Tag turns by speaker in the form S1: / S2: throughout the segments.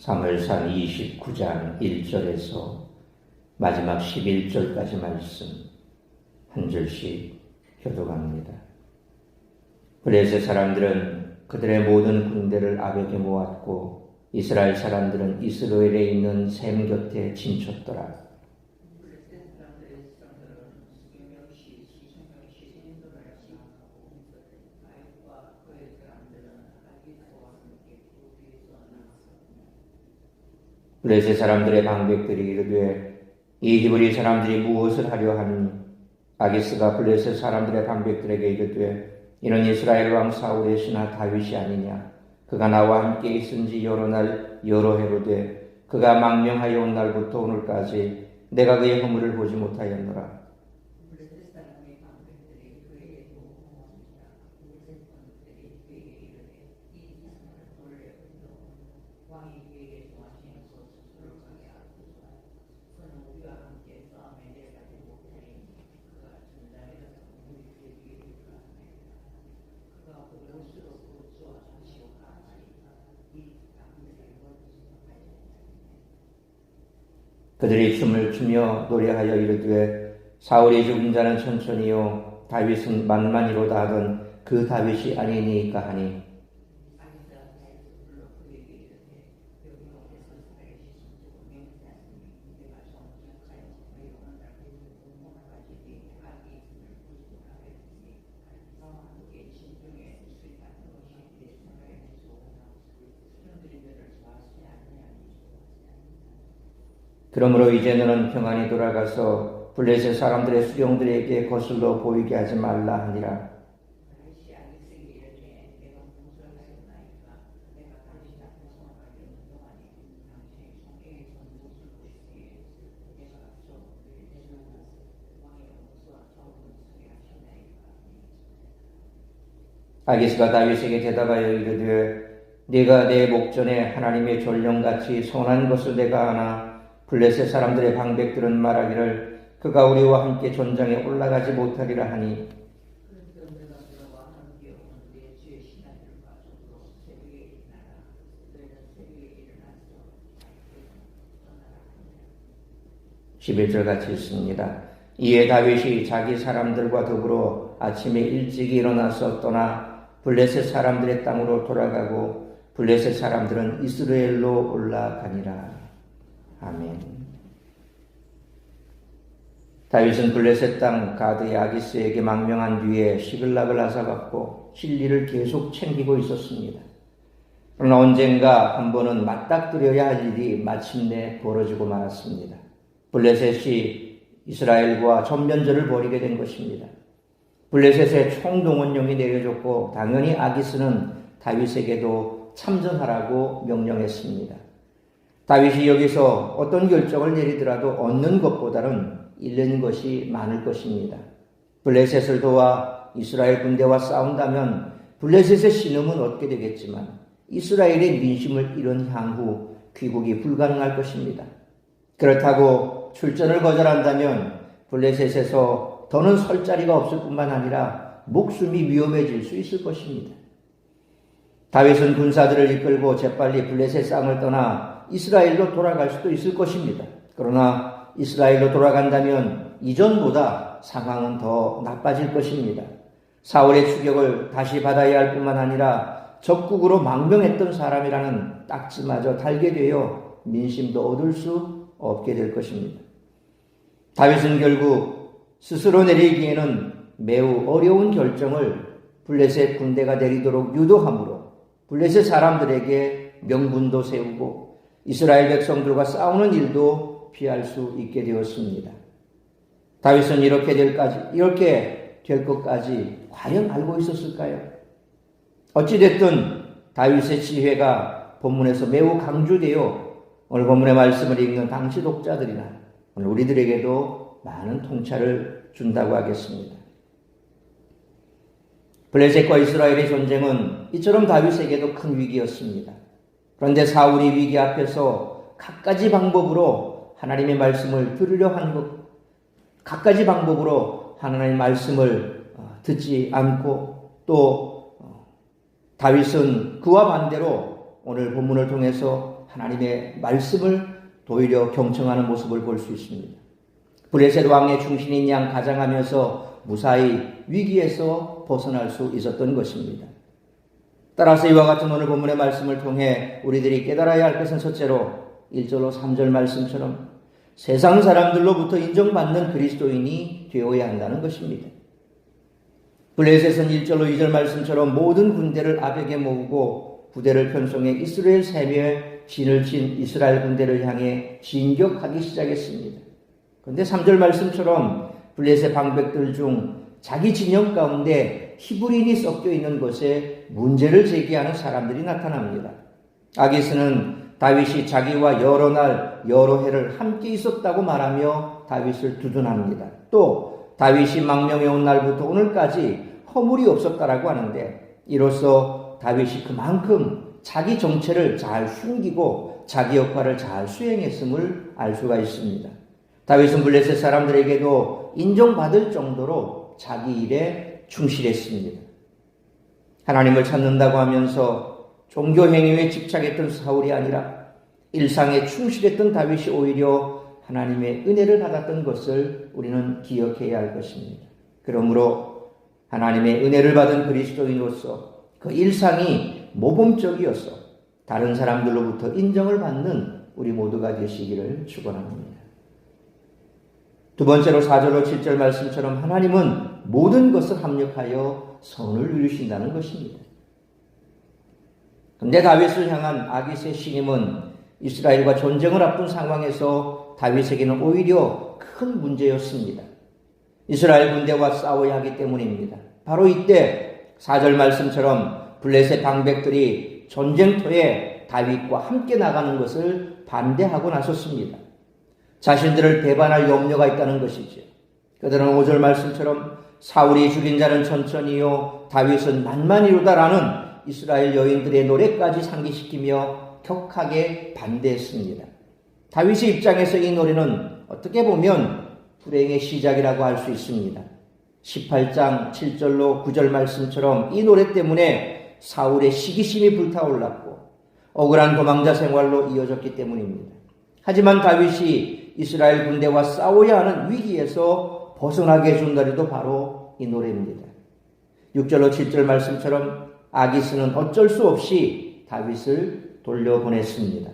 S1: 사무엘상 29장 1절에서 마지막 11절까지 말씀 한 절씩 교독합니다. 블레셋 사람들은 그들의 모든 군대를 아벡에 모았고 이스라엘 사람들은 이스라엘에 있는 셈 곁에 진쳤더라. 블레셋 사람들의 방백들이 이르되 이 히브리 사람들이 무엇을 하려 하느니 아기스가 블레셋 사람들의 방백들에게 이르되 이는 이스라엘 왕 사울의 신하 다윗이 아니냐. 그가 나와 함께 있은지 여러 날 여러 해로 돼 그가 망명하여 온 날부터 오늘까지 내가 그의 허물을 보지 못하였노라. 그들이 춤을 추며 노래하여 이르되 사울이 죽은 자는 천천히요 다윗은 만만히로다 하던 그 다윗이 아니니까 하니 그러므로 이제 너는 평안히 돌아가서 블레셋 사람들의 수령들에게 거슬러 보이게 하지 말라 하니라. 아기스가 다윗에게 대답하여 이르되 네가 내 목전에 하나님의 전령같이 선한 것을 내가 아나 블레셋 사람들의 방백들은 말하기를 그가 우리와 함께 전장에 올라가지 못하리라 하니 11절 같이 있습니다. 이에 다윗이 자기 사람들과 더불어 아침에 일찍 일어나서 떠나 블레셋 사람들의 땅으로 돌아가고 블레셋 사람들은 이스라엘로 올라가니라. 아멘. 다윗은 블레셋 땅 가드의 아기스에게 망명한 뒤에 시글락을 앗아갔고 진리를 계속 챙기고 있었습니다. 그러나 언젠가 한 번은 맞닥뜨려야 할 일이 마침내 벌어지고 말았습니다. 블레셋이 이스라엘과 전면전을 벌이게 된 것입니다. 블레셋의 총동원령이 내려졌고 당연히 아기스는 다윗에게도 참전하라고 명령했습니다. 다윗이 여기서 어떤 결정을 내리더라도 얻는 것보다는 잃는 것이 많을 것입니다. 블레셋을 도와 이스라엘 군대와 싸운다면 블레셋의 신음은 얻게 되겠지만 이스라엘의 민심을 잃은 향후 귀국이 불가능할 것입니다. 그렇다고 출전을 거절한다면 블레셋에서 더는 설 자리가 없을 뿐만 아니라 목숨이 위험해질 수 있을 것입니다. 다윗은 군사들을 이끌고 재빨리 블레셋 땅을 떠나 이스라엘로 돌아갈 수도 있을 것입니다. 그러나 이스라엘로 돌아간다면 이전보다 상황은 더 나빠질 것입니다. 사울의 추격을 다시 받아야 할 뿐만 아니라 적국으로 망명했던 사람이라는 딱지마저 달게 되어 민심도 얻을 수 없게 될 것입니다. 다윗은 결국 스스로 내리기에는 매우 어려운 결정을 블레셋 군대가 내리도록 유도함으로 블레셋 사람들에게 명분도 세우고 이스라엘 백성들과 싸우는 일도 피할 수 있게 되었습니다. 다윗은 이렇게 될 것까지 과연 알고 있었을까요? 어찌됐든 다윗의 지혜가 본문에서 매우 강조되어 오늘 본문의 말씀을 읽는 당시 독자들이나 오늘 우리들에게도 많은 통찰을 준다고 하겠습니다. 블레셋과 이스라엘의 전쟁은 이처럼 다윗에게도 큰 위기였습니다. 그런데 사울이 위기 앞에서 갖가지 방법으로 하나님의 말씀을 들으려 한 것, 갖가지 방법으로 하나님의 말씀을 듣지 않고 또 다윗은 그와 반대로 오늘 본문을 통해서 하나님의 말씀을 도리어 경청하는 모습을 볼 수 있습니다. 블레셋 왕의 충신인 양 가장하면서 무사히 위기에서 벗어날 수 있었던 것입니다. 따라서 이와 같은 오늘 본문의 말씀을 통해 우리들이 깨달아야 할 것은 첫째로 1절로 3절 말씀처럼 세상 사람들로부터 인정받는 그리스도인이 되어야 한다는 것입니다. 블레셋은 1절로 2절 말씀처럼 모든 군대를 아벡에 모으고 부대를 편성해 이스라엘 세미에 진을 친 이스라엘 군대를 향해 진격하기 시작했습니다. 그런데 3절 말씀처럼 블레셋 방백들 중 자기 진영 가운데 히브리인이 섞여 있는 것에 문제를 제기하는 사람들이 나타납니다. 아기스는 다윗이 자기와 여러 날 여러 해를 함께 있었다고 말하며 다윗을 두둔합니다. 또 다윗이 망명해 온 날부터 오늘까지 허물이 없었다라고 하는데 이로써 다윗이 그만큼 자기 정체를 잘 숨기고 자기 역할을 잘 수행했음을 알 수가 있습니다. 다윗은 블레셋 사람들에게도 인정받을 정도로 자기 일에 충실했습니다. 하나님을 찾는다고 하면서 종교 행위에 집착했던 사울이 아니라 일상에 충실했던 다윗이 오히려 하나님의 은혜를 받았던 것을 우리는 기억해야 할 것입니다. 그러므로 하나님의 은혜를 받은 그리스도인으로서 그 일상이 모범적이어서 다른 사람들로부터 인정을 받는 우리 모두가 되시기를 축원합니다. 두 번째로 4절로 7절 말씀처럼 하나님은 모든 것을 합력하여 선을 이루신다는 것입니다. 그런데 다윗을 향한 아기스의 신임은 이스라엘과 전쟁을 앞둔 상황에서 다윗에게는 오히려 큰 문제였습니다. 이스라엘 군대와 싸워야 하기 때문입니다. 바로 이때 4절 말씀처럼 블레셋 방백들이 전쟁터에 다윗과 함께 나가는 것을 반대하고 나섰습니다. 자신들을 배반할 염려가 있다는 것이죠. 그들은 5절 말씀처럼 사울이 죽인 자는 천천히요 다윗은 만만이로다라는 이스라엘 여인들의 노래까지 상기시키며 격하게 반대했습니다. 다윗의 입장에서 이 노래는 어떻게 보면 불행의 시작이라고 할 수 있습니다. 18장 7절로 9절 말씀처럼 이 노래 때문에 사울의 시기심이 불타올랐고 억울한 도망자 생활로 이어졌기 때문입니다. 하지만 다윗이 이스라엘 군대와 싸워야 하는 위기에서 벗어나게 해준 노래도 바로 이 노래입니다. 6절로 7절 말씀처럼 아기스는 어쩔 수 없이 다윗을 돌려보냈습니다.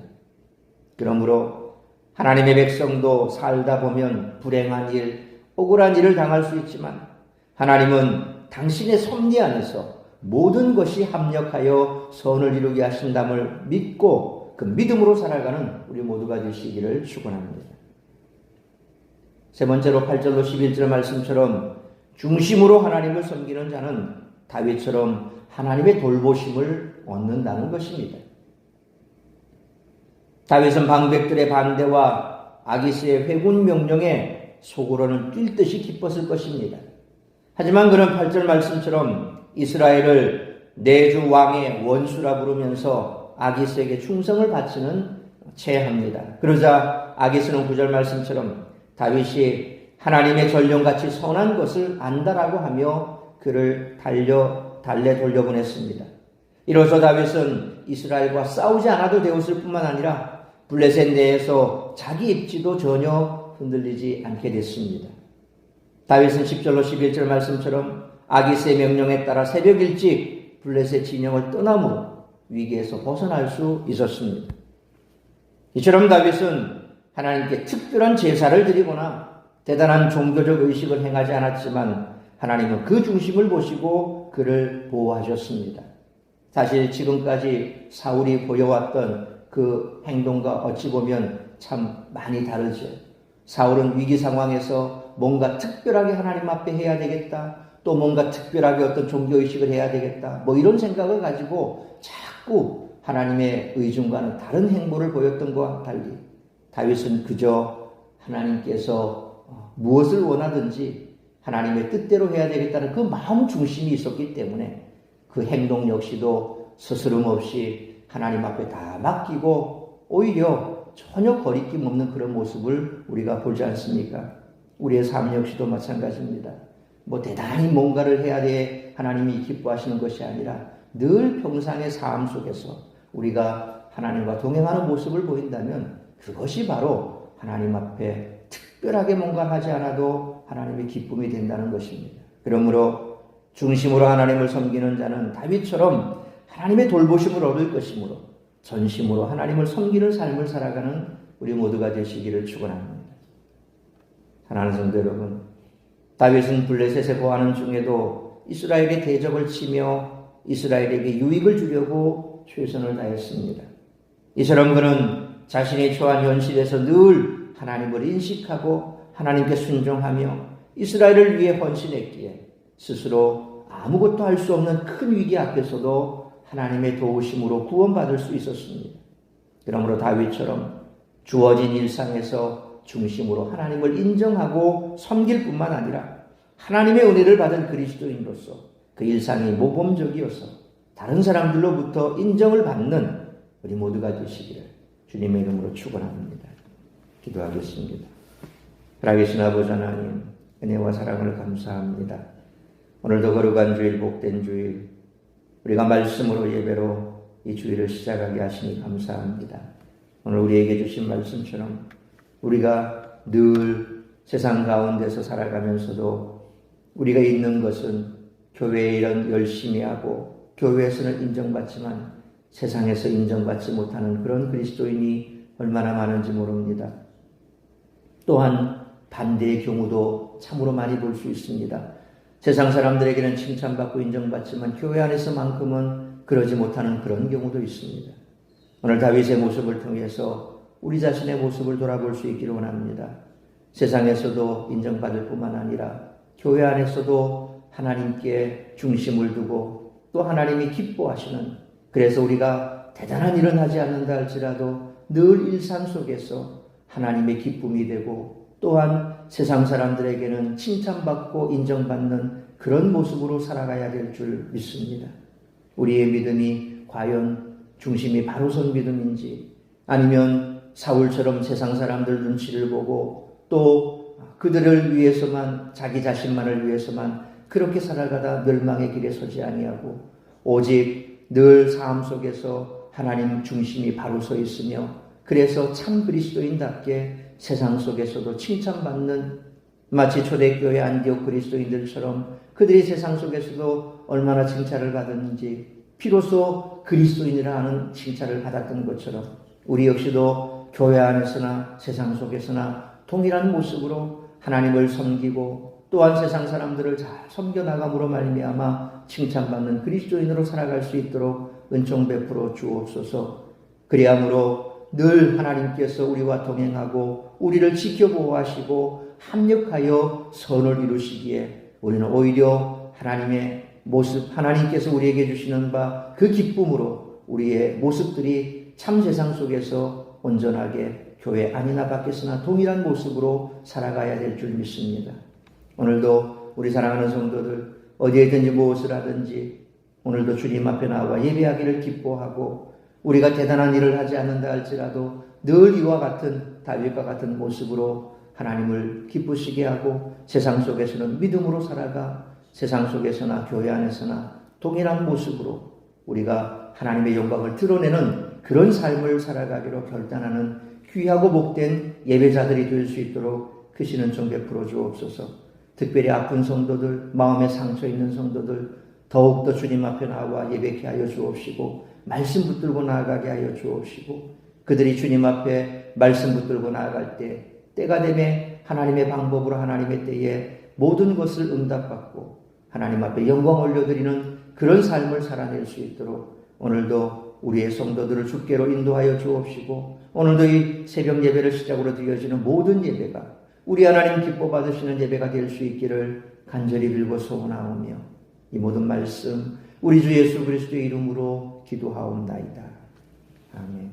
S1: 그러므로 하나님의 백성도 살다 보면 불행한 일, 억울한 일을 당할 수 있지만 하나님은 당신의 섭리 안에서 모든 것이 합력하여 선을 이루게 하신담을 믿고 그 믿음으로 살아가는 우리 모두가 되시기를 축원합니다. 세 번째로 8절로 11절 말씀처럼 중심으로 하나님을 섬기는 자는 다윗처럼 하나님의 돌보심을 얻는다는 것입니다. 다윗은 방백들의 반대와 아기스의 회군 명령에 속으로는 뛸 듯이 기뻤을 것입니다. 하지만 그는 8절 말씀처럼 이스라엘을 내주 왕의 원수라 부르면서 아기스에게 충성을 바치는 채합니다. 그러자 아기스는 9절 말씀처럼 다윗이 하나님의 전령같이 선한 것을 안다라고 하며 그를 달래 돌려보냈습니다. 이로써 다윗은 이스라엘과 싸우지 않아도 되었을 뿐만 아니라 블레셋 내에서 자기 입지도 전혀 흔들리지 않게 됐습니다. 다윗은 10절로 11절 말씀처럼 아기스의 명령에 따라 새벽 일찍 블레셋 진영을 떠남으로 위기에서 벗어날 수 있었습니다. 이처럼 다윗은 하나님께 특별한 제사를 드리거나 대단한 종교적 의식을 행하지 않았지만 하나님은 그 중심을 보시고 그를 보호하셨습니다. 사실 지금까지 사울이 보여왔던 그 행동과 어찌 보면 참 많이 다르죠. 사울은 위기 상황에서 뭔가 특별하게 하나님 앞에 해야 되겠다. 또 뭔가 특별하게 어떤 종교의식을 해야 되겠다. 뭐 이런 생각을 가지고 자꾸 하나님의 의중과는 다른 행보를 보였던 것과 달리 다윗은 그저 하나님께서 무엇을 원하든지 하나님의 뜻대로 해야 되겠다는 그 마음 중심이 있었기 때문에 그 행동 역시도 스스럼 없이 하나님 앞에 다 맡기고 오히려 전혀 거리낌 없는 그런 모습을 우리가 보지 않습니까? 우리의 삶 역시도 마찬가지입니다. 뭐 대단히 뭔가를 해야 돼 하나님이 기뻐하시는 것이 아니라 늘 평상의 삶 속에서 우리가 하나님과 동행하는 모습을 보인다면 그것이 바로 하나님 앞에 특별하게 뭔가 하지 않아도 하나님의 기쁨이 된다는 것입니다. 그러므로 중심으로 하나님을 섬기는 자는 다윗처럼 하나님의 돌보심을 얻을 것이므로 전심으로 하나님을 섬기는 삶을 살아가는 우리 모두가 되시기를 축원합니다. 사랑하는 성도 여러분, 다윗은 블레셋에 거하는 중에도 이스라엘의 대적을 치며 이스라엘에게 유익을 주려고 최선을 다했습니다. 이처럼 그는 자신이 처한 현실에서 늘 하나님을 인식하고 하나님께 순종하며 이스라엘을 위해 헌신했기에 스스로 아무것도 할 수 없는 큰 위기 앞에서도 하나님의 도우심으로 구원받을 수 있었습니다. 그러므로 다윗처럼 주어진 일상에서 중심으로 하나님을 인정하고 섬길 뿐만 아니라 하나님의 은혜를 받은 그리스도인으로서 그 일상이 모범적이어서 다른 사람들로부터 인정을 받는 우리 모두가 되시기를 주님의 이름으로 축원합니다. 기도하겠습니다. 살아계신 아버지 하나님, 은혜와 사랑을 감사합니다. 오늘도 거룩한 주일, 복된 주일, 우리가 말씀으로 예배로 이 주일을 시작하게 하시니 감사합니다. 오늘 우리에게 주신 말씀처럼 우리가 늘 세상 가운데서 살아가면서도 우리가 있는 것은 교회에 이런 열심히 하고 교회에서는 인정받지만 세상에서 인정받지 못하는 그런 그리스도인이 얼마나 많은지 모릅니다. 또한 반대의 경우도 참으로 많이 볼 수 있습니다. 세상 사람들에게는 칭찬받고 인정받지만 교회 안에서만큼은 그러지 못하는 그런 경우도 있습니다. 오늘 다윗의 모습을 통해서 우리 자신의 모습을 돌아볼 수 있기를 원합니다. 세상에서도 인정받을 뿐만 아니라 교회 안에서도 하나님께 중심을 두고 또 하나님이 기뻐하시는, 그래서 우리가 대단한 일은 하지 않는다 할지라도 늘 일상 속에서 하나님의 기쁨이 되고 또한 세상 사람들에게는 칭찬받고 인정받는 그런 모습으로 살아가야 될 줄 믿습니다. 우리의 믿음이 과연 중심이 바로 선 믿음인지, 아니면 사울처럼 세상 사람들 눈치를 보고 또 그들을 위해서만, 자기 자신만을 위해서만 그렇게 살아가다 멸망의 길에 서지 아니하고 오직 늘 삶 속에서 하나님 중심이 바로 서 있으며, 그래서 참 그리스도인답게 세상 속에서도 칭찬받는, 마치 초대교회 안디옥 그리스도인들처럼 그들이 세상 속에서도 얼마나 칭찬을 받았는지, 비로소 그리스도인이라 하는 칭찬을 받았던 것처럼 우리 역시도 교회 안에서나 세상 속에서나 동일한 모습으로 하나님을 섬기고 또한 세상 사람들을 잘 섬겨나감으로 말미암아 칭찬받는 그리스도인으로 살아갈 수 있도록 은총 베풀어 주옵소서. 그리함으로 늘 하나님께서 우리와 동행하고 우리를 지켜보호하시고 합력하여 선을 이루시기에 우리는 오히려 하나님의 모습, 하나님께서 우리에게 주시는 바 그 기쁨으로 우리의 모습들이 참 세상 속에서 온전하게 교회 안이나 밖에서나 동일한 모습으로 살아가야 될 줄 믿습니다. 오늘도 우리 사랑하는 성도들 어디에 있든지 무엇을 하든지 오늘도 주님 앞에 나와 예배하기를 기뻐하고, 우리가 대단한 일을 하지 않는다 할지라도 늘 이와 같은 다윗과 같은 모습으로 하나님을 기쁘시게 하고 세상 속에서는 믿음으로 살아가 세상 속에서나 교회 안에서나 동일한 모습으로 우리가 하나님의 영광을 드러내는 그런 삶을 살아가기로 결단하는 귀하고 복된 예배자들이 될 수 있도록 크신 은총 베풀어 주옵소서. 특별히 아픈 성도들, 마음에 상처 있는 성도들 더욱더 주님 앞에 나와 예배케 하여 주옵시고 말씀 붙들고 나아가게 하여 주옵시고, 그들이 주님 앞에 말씀 붙들고 나아갈 때 때가 되매 하나님의 방법으로 하나님의 때에 모든 것을 응답받고 하나님 앞에 영광 올려드리는 그런 삶을 살아낼 수 있도록 오늘도 우리의 성도들을 주께로 인도하여 주옵시고, 오늘도 이 새벽 예배를 시작으로 드려지는 모든 예배가 우리 하나님 기뻐 받으시는 예배가 될 수 있기를 간절히 빌고 소원하오며 이 모든 말씀 우리 주 예수 그리스도의 이름으로 기도하옵나이다. 아멘.